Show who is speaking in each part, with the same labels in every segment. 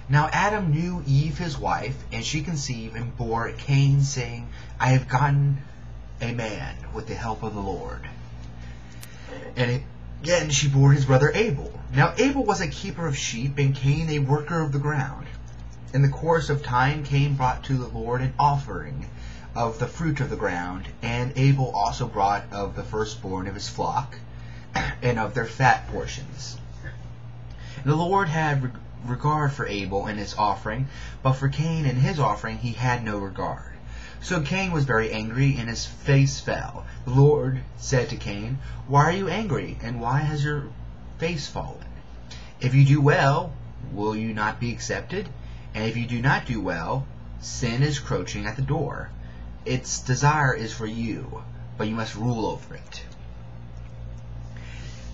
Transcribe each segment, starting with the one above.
Speaker 1: Now Adam knew Eve his wife, and she conceived and bore Cain, saying, I have gotten a man with the help of the Lord. And again she bore his brother Abel. Now Abel was a keeper of sheep, and Cain a worker of the ground. In the course of time Cain brought to the Lord an offering of the fruit of the ground, and Abel also brought of the firstborn of his flock, and of their fat portions. And the Lord had regard for Abel and his offering, but for Cain and his offering he had no regard. So Cain was very angry, and his face fell. The Lord said to Cain, Why are you angry, and why has your face fallen? If you do well, will you not be accepted? And if you do not do well, sin is crouching at the door. Its desire is for you, but you must rule over it.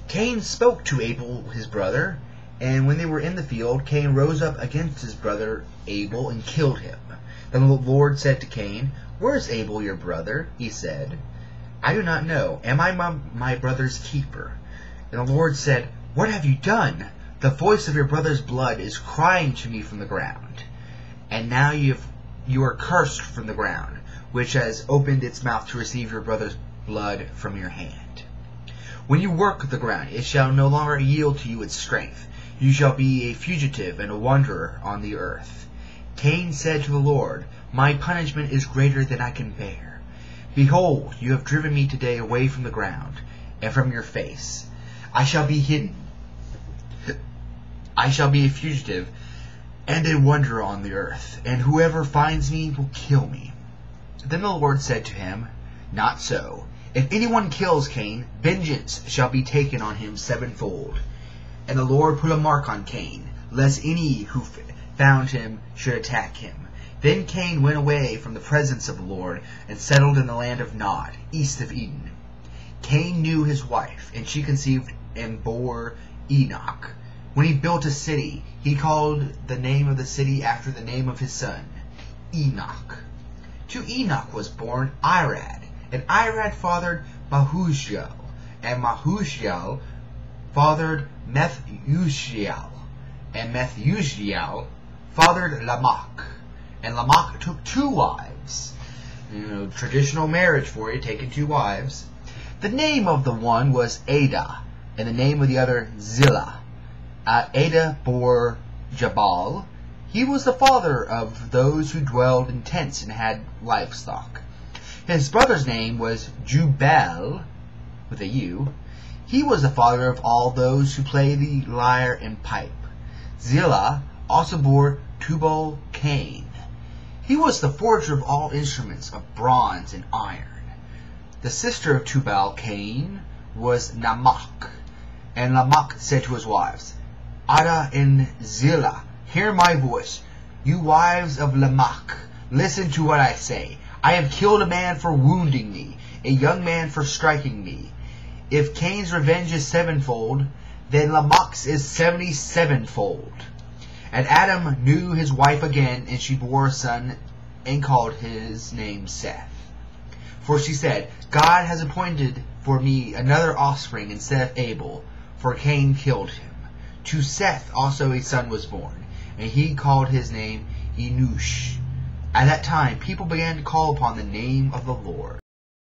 Speaker 1: Cain spoke to Abel his brother, and when they were in the field, Cain rose up against his brother Abel and killed him. Then the Lord said to Cain, Where is Abel your brother? He said, I do not know. Am I my brother's keeper? And the Lord said, What have you done? The voice of your brother's blood is crying to me from the ground. And now you are cursed from the ground, which has opened its mouth to receive your brother's blood from your hand. When you work the ground, it shall no longer yield to you its strength. You shall be a fugitive and a wanderer on the earth. Cain said to the Lord, My punishment is greater than I can bear. Behold, you have driven me today away from the ground, and from your face. I shall be hidden. I shall be a fugitive and a wanderer on the earth, and whoever finds me will kill me. Then the Lord said to him, Not so. If anyone kills Cain, vengeance shall be taken on him sevenfold. And the Lord put a mark on Cain, lest any who found him should attack him. Then Cain went away from the presence of the Lord, and settled in the land of Nod, east of Eden. Cain knew his wife, and she conceived and bore Enoch. When he built a city, he called the name of the city after the name of his son, Enoch. To Enoch was born Irad, and Irad fathered Mahushiel, and Mahushiel fathered Methusiel, and Methusiel fathered Lamech. And Lamech took 2 wives. Traditional marriage for you, taking 2 wives. The name of the one was Ada, and the name of the other Zillah. Ada bore Jabal. He was the father of those who dwelled in tents and had livestock. His brother's name was Jubal, with a U. He was the father of all those who play the lyre and pipe. Zillah also bore Tubal-Cain. He was the forger of all instruments of bronze and iron. The sister of Tubal-Cain was Naamach. And Lamech said to his wives, Ada and Zillah, hear my voice. You wives of Lamech, listen to what I say. I have killed a man for wounding me, a young man for striking me. If Cain's revenge is 7-fold, then Lamech's is 77-fold. And Adam knew his wife again, and she bore a son, and called his name Seth. For she said, God has appointed for me another offspring instead of Abel, for Cain killed him. To Seth also a son was born, and he called his name Enosh. At that time people began to call upon the name of the Lord.